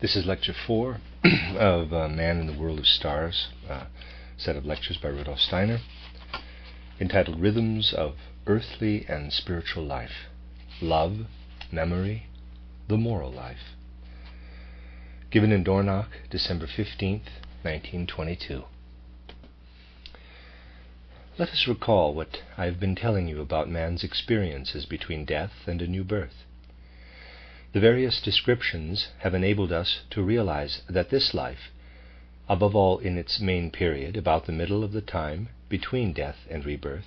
This is Lecture 4 of Man in the World of Stars, a set of lectures by Rudolf Steiner, entitled Rhythms of Earthly and Spiritual Life, Love, Memory, the Moral Life. Given in Dornach, December 15th, 1922. Let us recall what I have been telling you about man's experiences between death and a new birth. The various descriptions have enabled us to realize that this life, above all in its main period, about the middle of the time between death and rebirth,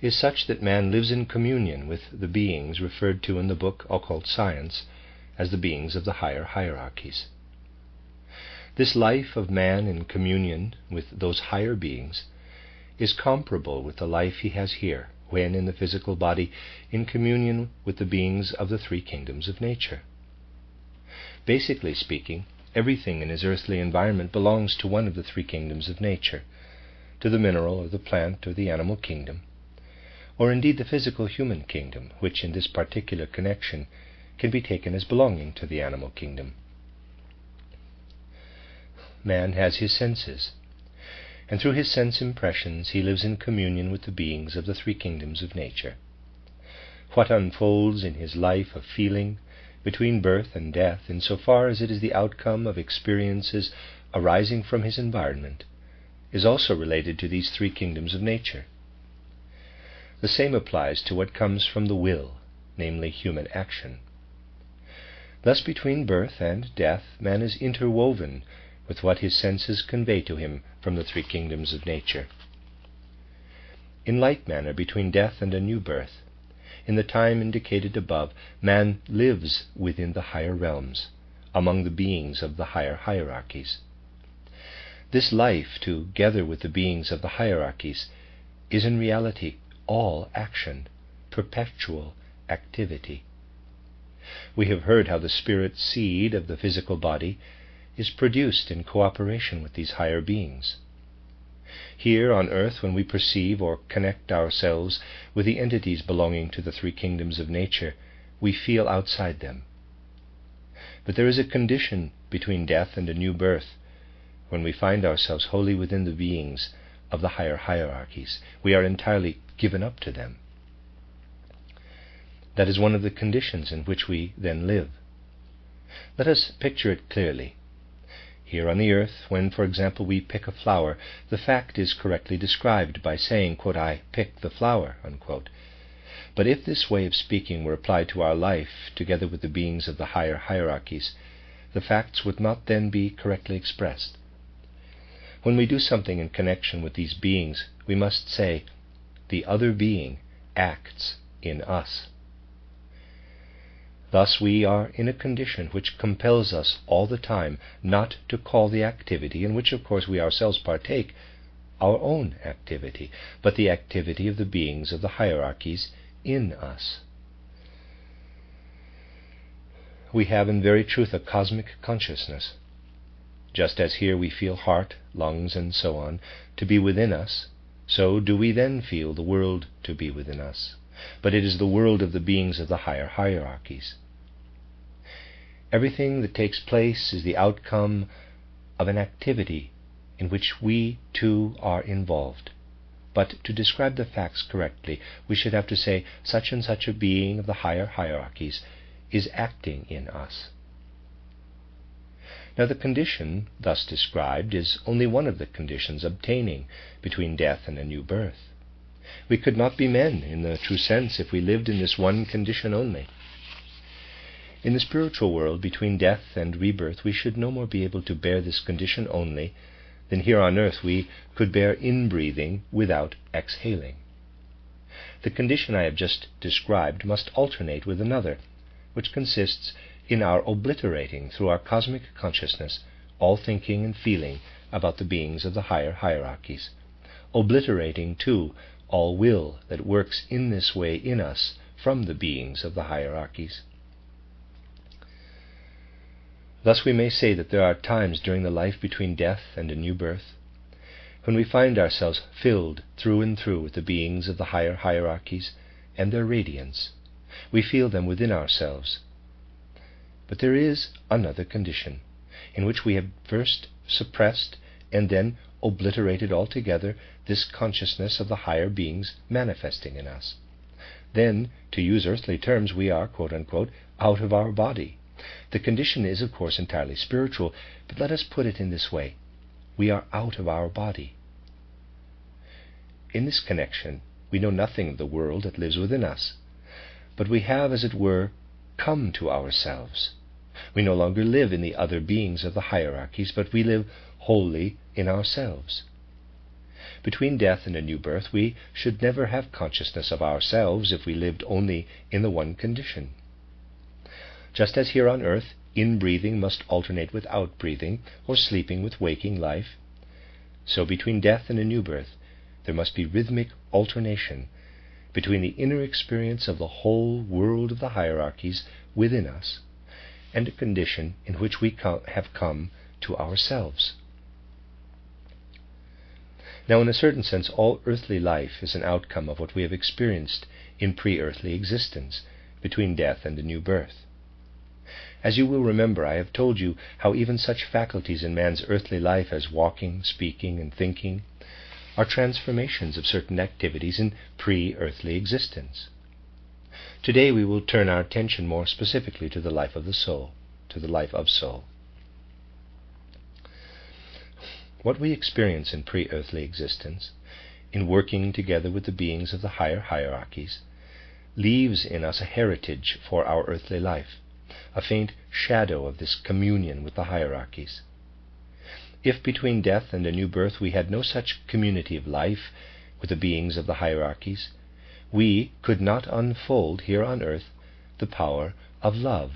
is such that man lives in communion with the beings referred to in the book Occult Science as the beings of the higher hierarchies. This life of man in communion with those higher beings is comparable with the life he has here, when in the physical body in communion with the beings of the three kingdoms of nature. Basically speaking, everything in his earthly environment belongs to one of the three kingdoms of nature, to the mineral or the plant or the animal kingdom, or indeed the physical human kingdom, which in this particular connection can be taken as belonging to the animal kingdom. Man has his senses, and through his sense impressions he lives in communion with the beings of the three kingdoms of nature. What unfolds in his life of feeling between birth and death, insofar as it is the outcome of experiences arising from his environment, is also related to these three kingdoms of nature. The same applies to what comes from the will, namely human action. Thus between birth and death man is interwoven with what his senses convey to him from the three kingdoms of nature. In like manner, between death and a new birth, in the time indicated above, man lives within the higher realms, among the beings of the higher hierarchies. This life, together with the beings of the hierarchies, is in reality all action, perpetual activity. We have heard how the spirit seed of the physical body is produced in cooperation with these higher beings. Here on earth, when we perceive or connect ourselves with the entities belonging to the three kingdoms of nature, we feel outside them. But there is a condition between death and a new birth, when we find ourselves wholly within the beings of the higher hierarchies. We are entirely given up to them. That is one of the conditions in which we then live. Let us picture it clearly. Here on the earth, when, for example, we pick a flower, the fact is correctly described by saying, quote, "I picked the flower," unquote. But if this way of speaking were applied to our life, together with the beings of the higher hierarchies, the facts would not then be correctly expressed. When we do something in connection with these beings, we must say, "The other being acts in us." Thus we are in a condition which compels us all the time not to call the activity, in which of course we ourselves partake, our own activity, but the activity of the beings of the hierarchies in us. We have in very truth a cosmic consciousness. Just as here we feel heart, lungs, and so on to be within us, so do we then feel the world to be within us. But it is the world of the beings of the higher hierarchies. Everything that takes place is the outcome of an activity in which we too are involved. But to describe the facts correctly, we should have to say such and such a being of the higher hierarchies is acting in us. Now the condition thus described is only one of the conditions obtaining between death and a new birth. We could not be men in the true sense if we lived in this one condition only. In the spiritual world, between death and rebirth, we should no more be able to bear this condition only than here on earth we could bear inbreathing without exhaling. The condition I have just described must alternate with another, which consists in our obliterating through our cosmic consciousness all thinking and feeling about the beings of the higher hierarchies, obliterating too all will that works in this way in us from the beings of the hierarchies. Thus we may say that there are times during the life between death and a new birth when we find ourselves filled through and through with the beings of the higher hierarchies and their radiance. We feel them within ourselves. But there is another condition, in which we have first suppressed and then obliterated altogether this consciousness of the higher beings manifesting in us. Then, to use earthly terms, we are, quote-unquote, out of our body. The condition is, of course, entirely spiritual, but let us put it in this way. We are out of our body. In this connection, we know nothing of the world that lives within us, but we have, as it were, come to ourselves. We no longer live in the other beings of the hierarchies, but we live wholly in ourselves. Between death and a new birth, we should never have consciousness of ourselves if we lived only in the one condition. Just as here on earth, in-breathing must alternate with out-breathing, or sleeping with waking life, so between death and a new birth, there must be rhythmic alternation between the inner experience of the whole world of the hierarchies within us and a condition in which we have come to ourselves. Now, in a certain sense, all earthly life is an outcome of what we have experienced in pre-earthly existence, between death and a new birth. As you will remember, I have told you how even such faculties in man's earthly life as walking, speaking, and thinking are transformations of certain activities in pre-earthly existence. Today we will turn our attention more specifically to the life of the soul, to the life of soul. What we experience in pre-earthly existence, in working together with the beings of the higher hierarchies, leaves in us a heritage for our earthly life, a faint shadow of this communion with the hierarchies. If between death and a new birth we had no such community of life with the beings of the hierarchies, we could not unfold here on earth the power of love.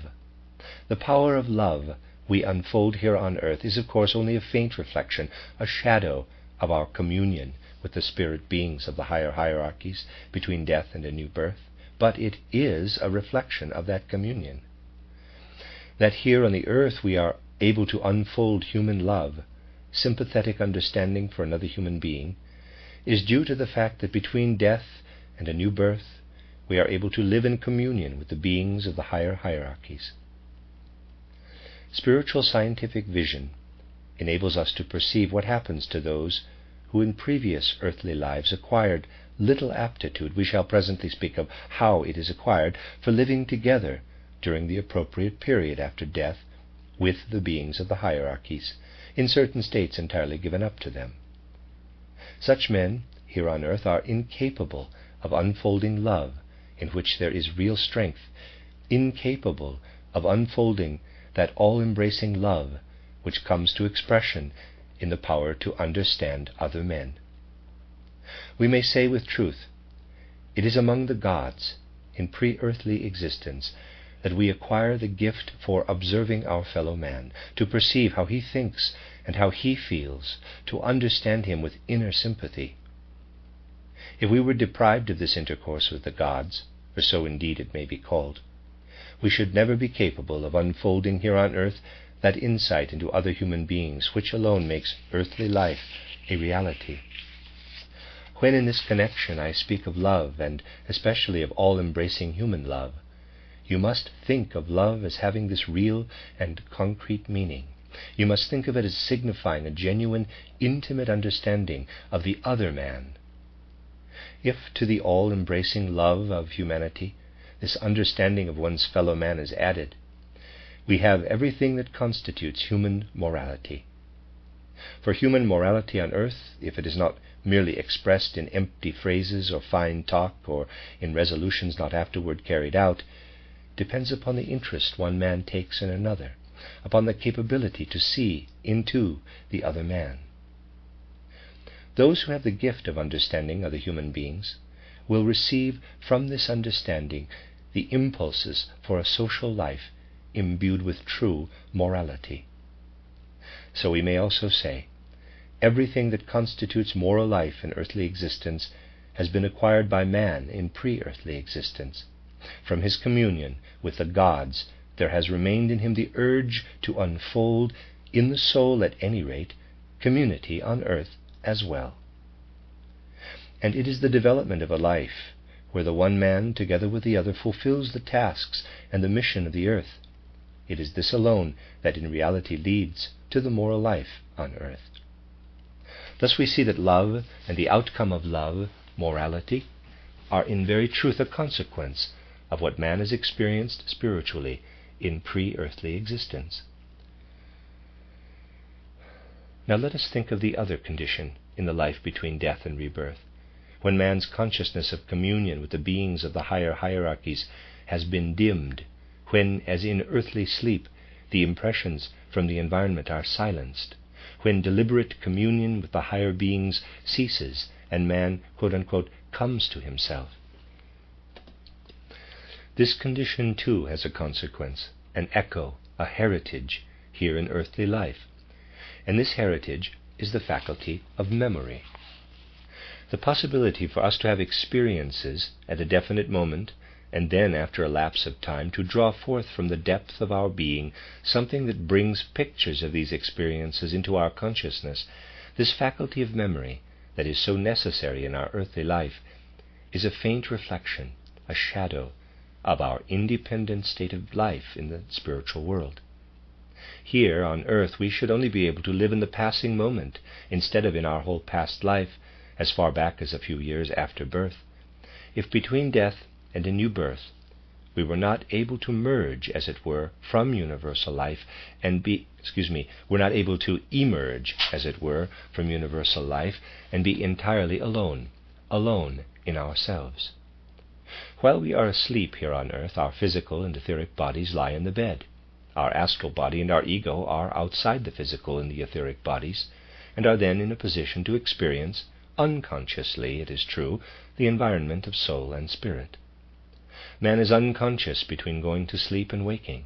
The power of love we unfold here on earth is, of course, only a faint reflection, a shadow of our communion with the spirit beings of the higher hierarchies between death and a new birth, but it is a reflection of that communion. That here on the earth we are able to unfold human love, sympathetic understanding for another human being, is due to the fact that between death and a new birth we are able to live in communion with the beings of the higher hierarchies. Spiritual scientific vision enables us to perceive what happens to those who in previous earthly lives acquired little aptitude, we shall presently speak of how it is acquired, for living together during the appropriate period after death with the beings of the hierarchies, in certain states entirely given up to them. Such men here on earth are incapable of unfolding love in which there is real strength, incapable of unfolding that all-embracing love which comes to expression in the power to understand other men. We may say with truth, it is among the gods in pre-earthly existence that we acquire the gift for observing our fellow man, to perceive how he thinks and how he feels, to understand him with inner sympathy. If we were deprived of this intercourse with the gods, for so indeed it may be called, we should never be capable of unfolding here on earth that insight into other human beings which alone makes earthly life a reality. When in this connection I speak of love, and especially of all-embracing human love, you must think of love as having this real and concrete meaning. You must think of it as signifying a genuine, intimate understanding of the other man. If to the all-embracing love of humanity this understanding of one's fellow man is added, we have everything that constitutes human morality. For human morality on earth, if it is not merely expressed in empty phrases or fine talk or in resolutions not afterward carried out, depends upon the interest one man takes in another, upon the capability to see into the other man. Those who have the gift of understanding other human beings will receive from this understanding the impulses for a social life imbued with true morality. So we may also say, everything that constitutes moral life in earthly existence has been acquired by man in pre-earthly existence. From his communion with the gods, there has remained in him the urge to unfold, in the soul at any rate, community on earth as well. And it is the development of a life where the one man, together with the other, fulfills the tasks and the mission of the earth, It is this alone that in reality leads to the moral life on earth. Thus we see that love and the outcome of love, morality, are in very truth a consequence of what man has experienced spiritually in pre-earthly existence. Now let us think of the other condition in the life between death and rebirth, when man's consciousness of communion with the beings of the higher hierarchies has been dimmed, when, as in earthly sleep, the impressions from the environment are silenced, when deliberate communion with the higher beings ceases and man, quote-unquote, comes to himself. This condition too has a consequence, an echo, a heritage here in earthly life, and this heritage is the faculty of memory. The possibility for us to have experiences at a definite moment, and then, after a lapse of time, to draw forth from the depth of our being something that brings pictures of these experiences into our consciousness, this faculty of memory that is so necessary in our earthly life, is a faint reflection, a shadow, of our independent state of life in the spiritual world. Here on earth we should only be able to live in the passing moment, instead of in our whole past life, as far back as a few years after birth, if between death and a new birth we were not able to merge, as it were, from universal life and we're not able to emerge, as it were, from universal life and be entirely alone in ourselves. While we are asleep here on earth, our physical and etheric bodies lie in the bed. Our astral body and our ego are outside the physical and the etheric bodies, and are then in a position to experience, unconsciously, it is true, the environment of soul and spirit. Man is unconscious between going to sleep and waking.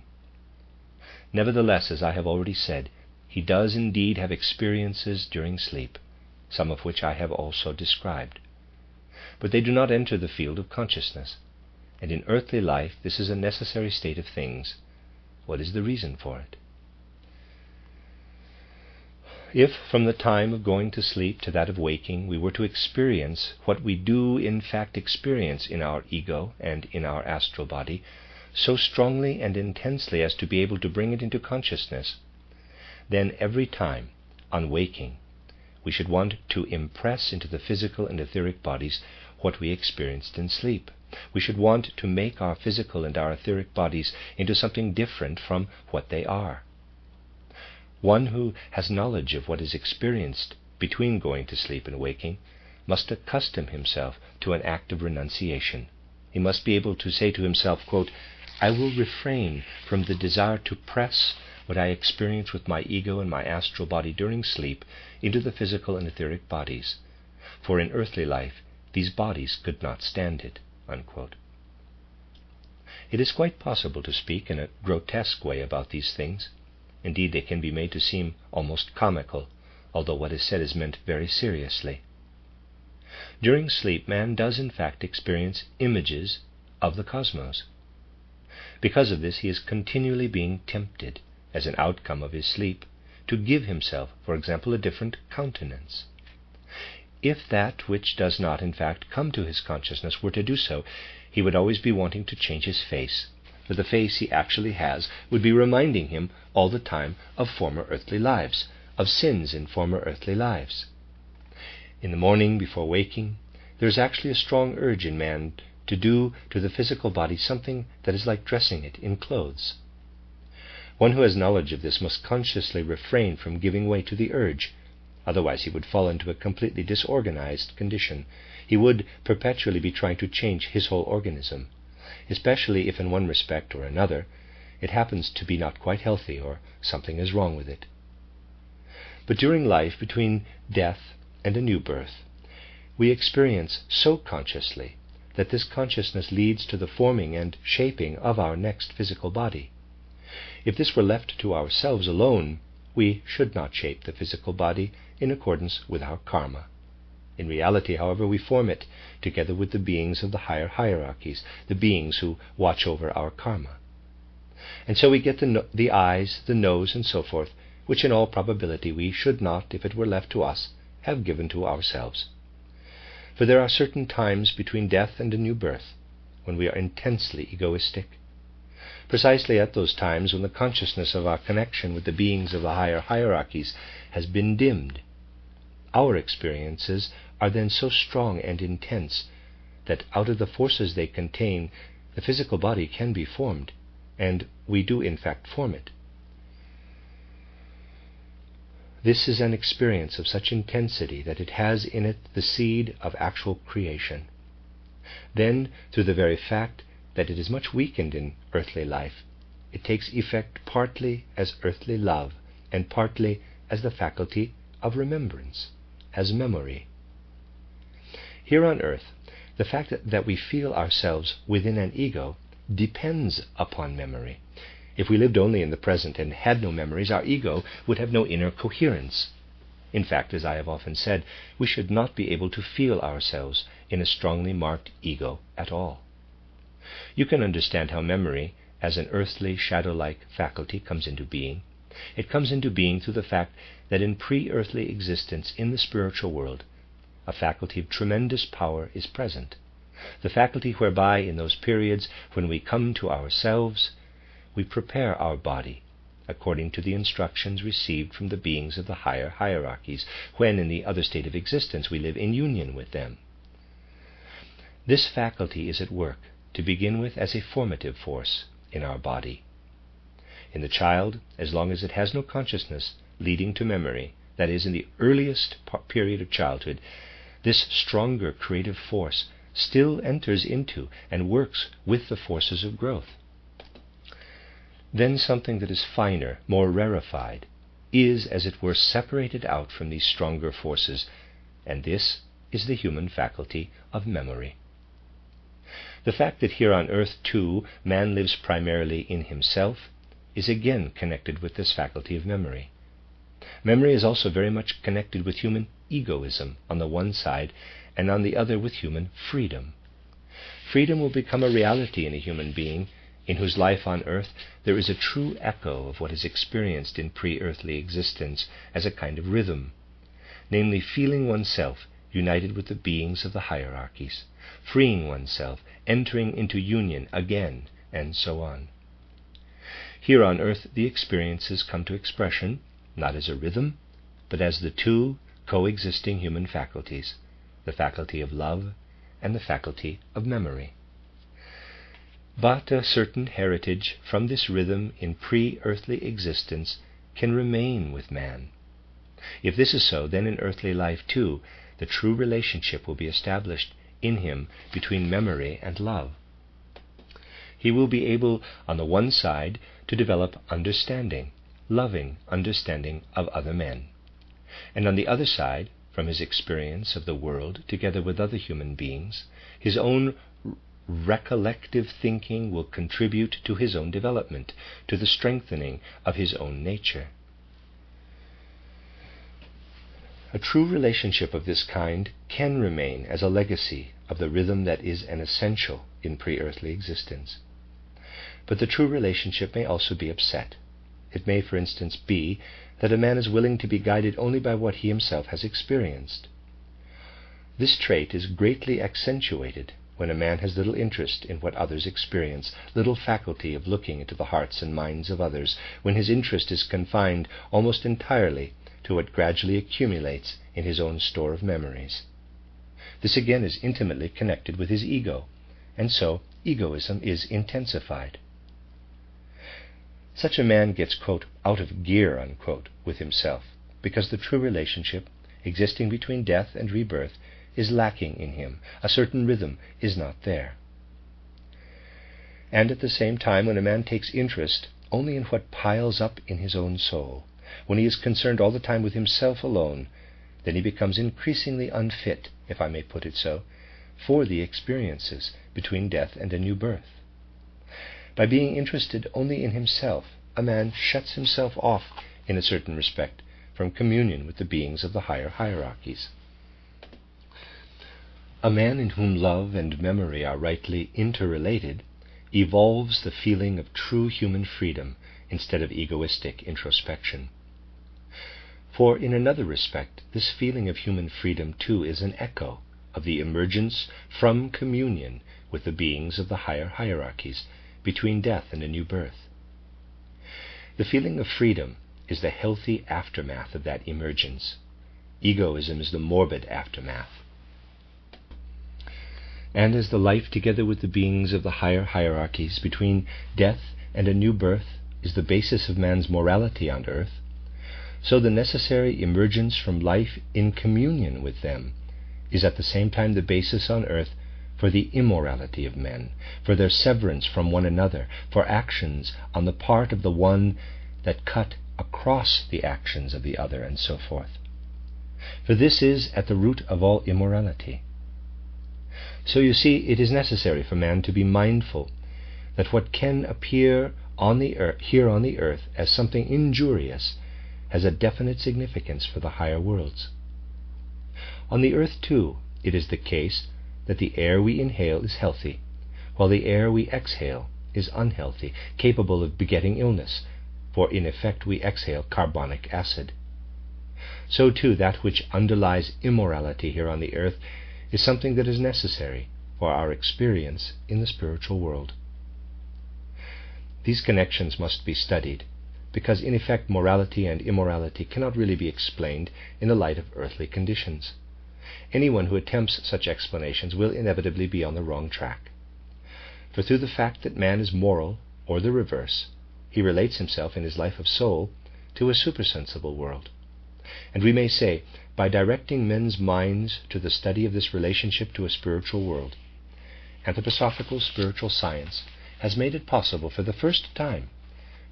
Nevertheless, as I have already said, he does indeed have experiences during sleep, some of which I have also described. But they do not enter the field of consciousness, and in earthly life this is a necessary state of things. What is the reason for it? If from the time of going to sleep to that of waking we were to experience what we do in fact experience in our ego and in our astral body, so strongly and intensely as to be able to bring it into consciousness, then every time, on waking, we should want to impress into the physical and etheric bodies what we experienced in sleep. We should want to make our physical and our etheric bodies into something different from what they are. One who has knowledge of what is experienced between going to sleep and waking must accustom himself to an act of renunciation. He must be able to say to himself, quote, I will refrain from the desire to press what I experience with my ego and my astral body during sleep into the physical and etheric bodies, for in earthly life these bodies could not stand it, unquote. It is quite possible to speak in a grotesque way about these things. Indeed, they can be made to seem almost comical, although what is said is meant very seriously. During sleep, man does in fact experience images of the cosmos. Because of this, he is continually being tempted, as an outcome of his sleep, to give himself, for example, a different countenance. If that which does not in fact come to his consciousness were to do so, he would always be wanting to change his face, for the face he actually has would be reminding him all the time of former earthly lives, of sins in former earthly lives. In the morning before waking, there is actually a strong urge in man to do to the physical body something that is like dressing it in clothes. One who has knowledge of this must consciously refrain from giving way to the urge, otherwise he would fall into a completely disorganized condition. He would perpetually be trying to change his whole organism, especially if in one respect or another it happens to be not quite healthy or something is wrong with it. But during life between death and a new birth, we experience so consciously that this consciousness leads to the forming and shaping of our next physical body. If this were left to ourselves alone, we should not shape the physical body in accordance with our karma. In reality, however, we form it together with the beings of the higher hierarchies, the beings who watch over our karma. And so we get the eyes, the nose, and so forth, which in all probability we should not, if it were left to us, have given to ourselves. For there are certain times between death and a new birth when we are intensely egoistic. precisely at those times when the consciousness of our connection with the beings of the higher hierarchies has been dimmed. Our experiences are then so strong and intense that out of the forces they contain, the physical body can be formed, and we do in fact form it. This is an experience of such intensity that it has in it the seed of actual creation. Then, through the very fact that it is much weakened in earthly life, it takes effect partly as earthly love and partly as the faculty of remembrance, as memory. Here on earth, the fact that we feel ourselves within an ego depends upon memory. If we lived only in the present and had no memories, our ego would have no inner coherence. In fact, as I have often said, we should not be able to feel ourselves in a strongly marked ego at all. You can understand how memory, as an earthly shadow-like faculty, comes into being. It comes into being through the fact that in pre-earthly existence in the spiritual world, a faculty of tremendous power is present. The faculty whereby, in those periods when we come to ourselves, we prepare our body according to the instructions received from the beings of the higher hierarchies, when in the other state of existence we live in union with them. This faculty is at work, to begin with, as a formative force in our body. In the child, as long as it has no consciousness leading to memory, that is, in the earliest period of childhood, this stronger creative force still enters into and works with the forces of growth. Then something that is finer, more rarefied, is, as it were, separated out from these stronger forces, and this is the human faculty of memory. The fact that here on earth, too, man lives primarily in himself is again connected with this faculty of memory. Memory is also very much connected with human egoism on the one side, and on the other with human freedom. Freedom will become a reality in a human being in whose life on earth there is a true echo of what is experienced in pre-earthly existence as a kind of rhythm, namely feeling oneself united with the beings of the hierarchies, freeing oneself, entering into union again, and so on. Here on earth the experiences come to expression, not as a rhythm, but as the two coexisting human faculties, the faculty of love and the faculty of memory. But a certain heritage from this rhythm in pre-earthly existence can remain with man. If this is so, then in earthly life too, the true relationship will be established in him between memory and love. He will be able, on the one side, to develop understanding, loving understanding of other men, and on the other side, from his experience of the world together with other human beings, his own recollective thinking will contribute to his own development, to the strengthening of his own nature. A true relationship of this kind can remain as a legacy of the rhythm that is an essential in pre-earthly existence. But the true relationship may also be upset. It may, for instance, be that a man is willing to be guided only by what he himself has experienced. This trait is greatly accentuated when a man has little interest in what others experience, little faculty of looking into the hearts and minds of others, when his interest is confined almost entirely to what gradually accumulates in his own store of memories. This again is intimately connected with his ego, and so egoism is intensified. Such a man gets, quote, out of gear, unquote, with himself, because the true relationship existing between death and rebirth is lacking in him. A certain rhythm is not there. And at the same time, when a man takes interest only in what piles up in his own soul, when he is concerned all the time with himself alone, then he becomes increasingly unfit, if I may put it so, for the experiences between death and a new birth. By being interested only in himself, a man shuts himself off, in a certain respect, from communion with the beings of the higher hierarchies. A man in whom love and memory are rightly interrelated evolves the feeling of true human freedom instead of egoistic introspection. For in another respect, this feeling of human freedom too is an echo of the emergence from communion with the beings of the higher hierarchies, between death and a new birth. The feeling of freedom is the healthy aftermath of that emergence. Egoism is the morbid aftermath. And as the life together with the beings of the higher hierarchies between death and a new birth is the basis of man's morality on earth, so the necessary emergence from life in communion with them is at the same time the basis on earth for the immorality of men, for their severance from one another, for actions on the part of the one that cut across the actions of the other, and so forth. For this is at the root of all immorality. So you see, it is necessary for man to be mindful that what can appear on the earth, here on the earth as something injurious has a definite significance for the higher worlds. On the earth, too, it is the case that the air we inhale is healthy, while the air we exhale is unhealthy, capable of begetting illness, for in effect we exhale carbonic acid. So too that which underlies immorality here on the earth is something that is necessary for our experience in the spiritual world. These connections must be studied, because in effect morality and immorality cannot really be explained in the light of earthly conditions. Anyone who attempts such explanations will inevitably be on the wrong track. For through the fact that man is moral, or the reverse, he relates himself in his life of soul to a supersensible world. And we may say, by directing men's minds to the study of this relationship to a spiritual world, anthroposophical spiritual science has made it possible for the first time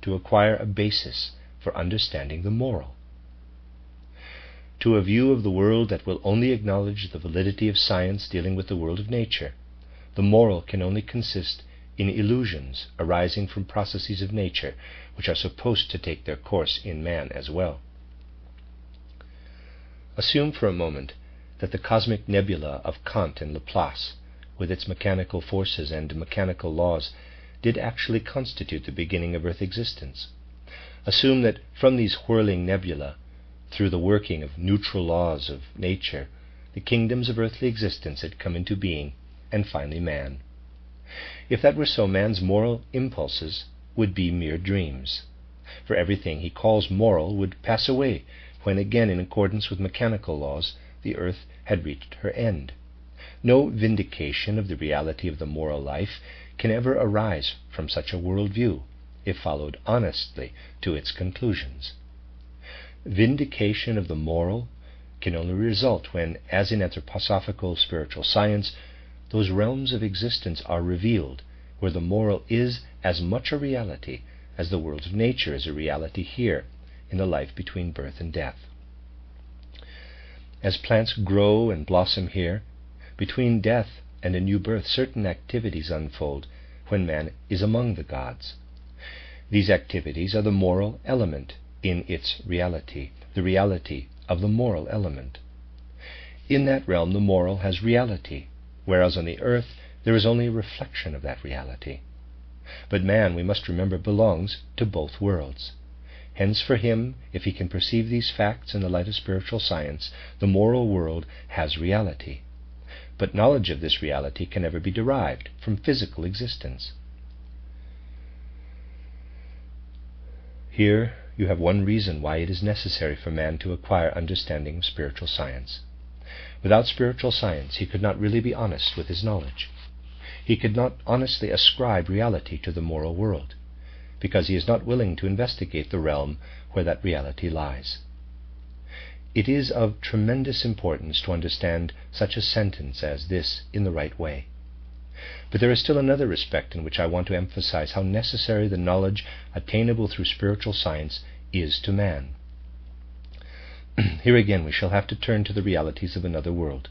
to acquire a basis for understanding the moral. To a view of the world that will only acknowledge the validity of science dealing with the world of nature, the moral can only consist in illusions arising from processes of nature which are supposed to take their course in man as well. Assume for a moment that the cosmic nebula of Kant and Laplace, with its mechanical forces and mechanical laws, did actually constitute the beginning of Earth existence. Assume that from these whirling nebula, through the working of neutral laws of nature, the kingdoms of earthly existence had come into being, and finally man. If that were so, man's moral impulses would be mere dreams, for everything he calls moral would pass away when again, in accordance with mechanical laws, the earth had reached her end. No vindication of the reality of the moral life can ever arise from such a world view, if followed honestly to its conclusions. Vindication of the moral can only result when, as in anthroposophical spiritual science, those realms of existence are revealed where the moral is as much a reality as the world of nature is a reality here in the life between birth and death. As plants grow and blossom here, between death and a new birth certain activities unfold when man is among the gods. These activities are the moral element in its reality, the reality of the moral element. In that realm the moral has reality, whereas on the earth there is only a reflection of that reality. But man, we must remember, belongs to both worlds. Hence for him, if he can perceive these facts in the light of spiritual science, the moral world has reality. But knowledge of this reality can never be derived from physical existence. Here you have one reason why it is necessary for man to acquire understanding of spiritual science. Without spiritual science he could not really be honest with his knowledge. He could not honestly ascribe reality to the moral world, because he is not willing to investigate the realm where that reality lies. It is of tremendous importance to understand such a sentence as this in the right way. But there is still another respect in which I want to emphasize how necessary the knowledge attainable through spiritual science is to man. Here again we shall have to turn to the realities of another world.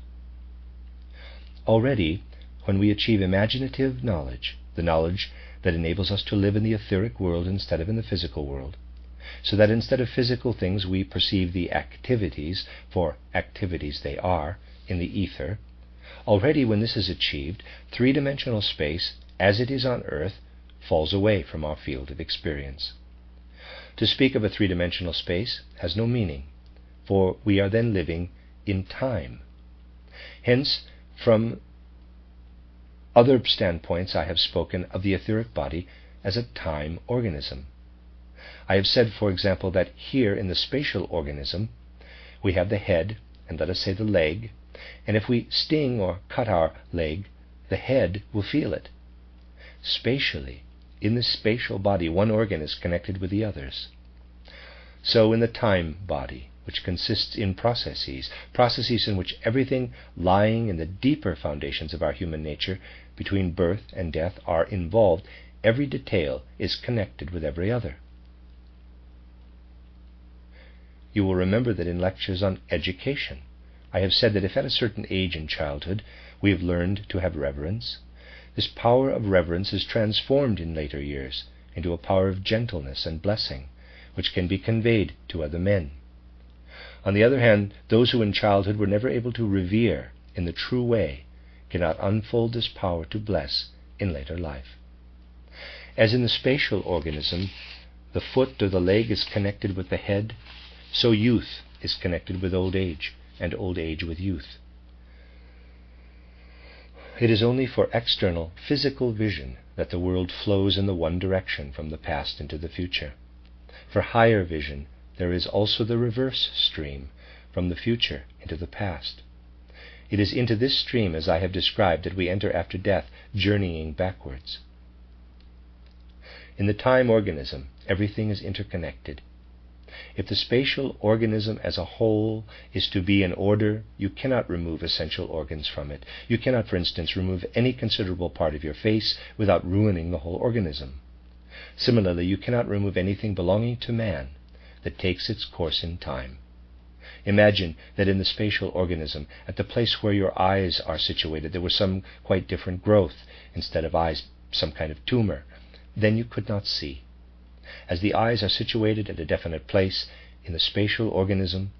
Already, when we achieve imaginative knowledge, the knowledge that enables us to live in the etheric world instead of in the physical world, so that instead of physical things we perceive the activities, for activities they are, in the ether, already when this is achieved, three-dimensional space, as it is on earth, falls away from our field of experience. To speak of a three-dimensional space has no meaning, for we are then living in time. Hence, from other standpoints I have spoken of the etheric body as a time organism. I have said, for example, that here in the spatial organism we have the head and, let us say, the leg, and if we sting or cut our leg, the head will feel it. Spatially, in the spatial body, one organ is connected with the others. So in the time body, which consists in processes in which everything lying in the deeper foundations of our human nature between birth and death are involved, every detail is connected with every other. You will remember that in lectures on education, I have said that if at a certain age in childhood we have learned to have reverence, this power of reverence is transformed in later years into a power of gentleness and blessing, which can be conveyed to other men. On the other hand, those who in childhood were never able to revere in the true way cannot unfold this power to bless in later life. As in the spatial organism, the foot or the leg is connected with the head, so youth is connected with old age, and old age with youth. It is only for external, physical vision that the world flows in the one direction from the past into the future. For higher vision, there is also the reverse stream, from the future into the past. It is into this stream, as I have described, that we enter after death, journeying backwards. In the time organism, everything is interconnected. If the spatial organism as a whole is to be in order, you cannot remove essential organs from it. You cannot, for instance, remove any considerable part of your face without ruining the whole organism. Similarly, you cannot remove anything belonging to man that takes its course in time. Imagine that in the spatial organism, at the place where your eyes are situated, there was some quite different growth, instead of eyes, some kind of tumor. Then you could not see. As the eyes are situated at a definite place in the spatial organism,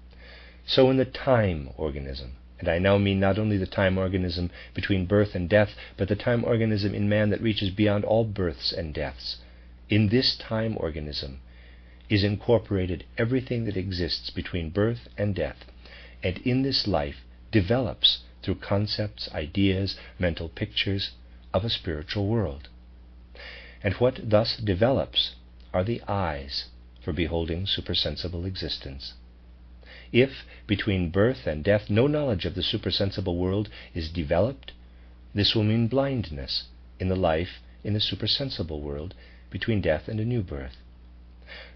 so in the time organism, and I now mean not only the time organism between birth and death, but the time organism in man that reaches beyond all births and deaths. In this time organism is incorporated everything that exists between birth and death, and in this life develops through concepts, ideas, mental pictures of a spiritual world. And what thus develops are the eyes for beholding supersensible existence. If, between birth and death, no knowledge of the supersensible world is developed, this will mean blindness in the life in the supersensible world between death and a new birth,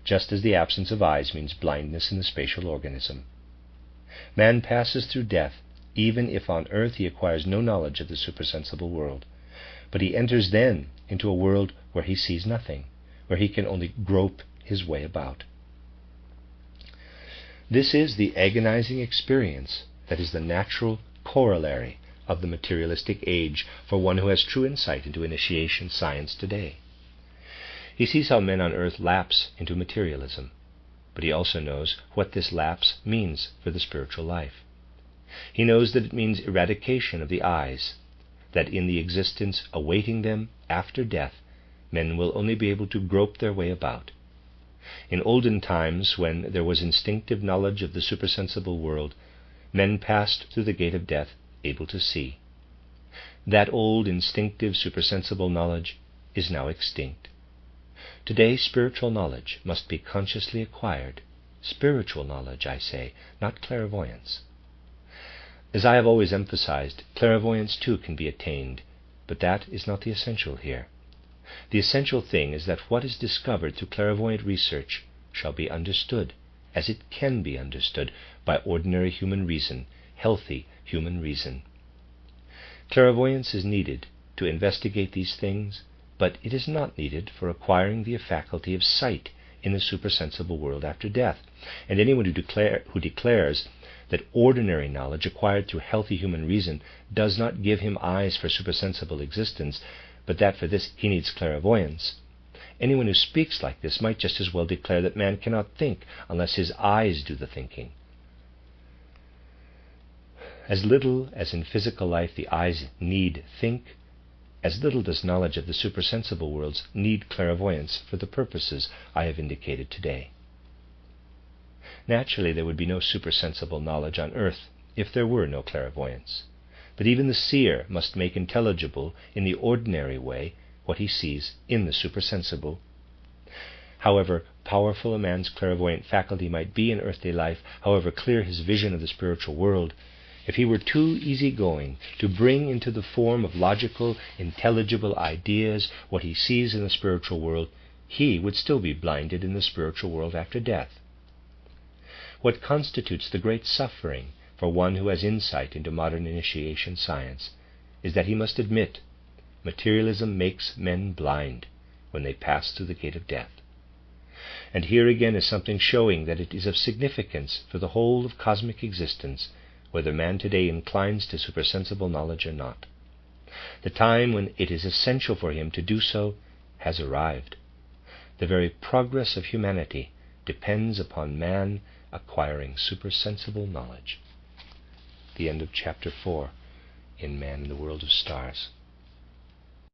just as the absence of eyes means blindness in the spatial organism. Man passes through death even if on earth he acquires no knowledge of the supersensible world, but he enters then into a world where he sees nothing, where he can only grope his way about. This is the agonizing experience that is the natural corollary of the materialistic age for one who has true insight into initiation science today. He sees how men on earth lapse into materialism, but he also knows what this lapse means for the spiritual life. He knows that it means eradication of the eyes, that in the existence awaiting them after death, men will only be able to grope their way about. In olden times, when there was instinctive knowledge of the supersensible world, men passed through the gate of death able to see. That old instinctive supersensible knowledge is now extinct. Today, spiritual knowledge must be consciously acquired. Spiritual knowledge, I say, not clairvoyance. As I have always emphasized, clairvoyance too can be attained, but that is not the essential here. The essential thing is that what is discovered through clairvoyant research shall be understood as it can be understood by ordinary human reason, healthy human reason. Clairvoyance is needed to investigate these things, but it is not needed for acquiring the faculty of sight in the supersensible world after death. And anyone who declares that ordinary knowledge acquired through healthy human reason does not give him eyes for supersensible existence, but that for this he needs clairvoyance, anyone who speaks like this might just as well declare that man cannot think unless his eyes do the thinking. As little as in physical life the eyes need think, as little does knowledge of the supersensible worlds need clairvoyance for the purposes I have indicated today. Naturally, there would be no supersensible knowledge on earth if there were no clairvoyance. but even the seer must make intelligible in the ordinary way what he sees in the supersensible. However powerful a man's clairvoyant faculty might be in earthly life, however clear his vision of the spiritual world, if he were too easygoing to bring into the form of logical, intelligible ideas what he sees in the spiritual world, he would still be blinded in the spiritual world after death. What constitutes the great suffering for one who has insight into modern initiation science is that he must admit materialism makes men blind when they pass through the gate of death. And here again is something showing that it is of significance for the whole of cosmic existence whether man today inclines to supersensible knowledge or not. The time when it is essential for him to do so has arrived. The very progress of humanity depends upon man acquiring supersensible knowledge. The end of Chapter 4 in Man in the World of Stars.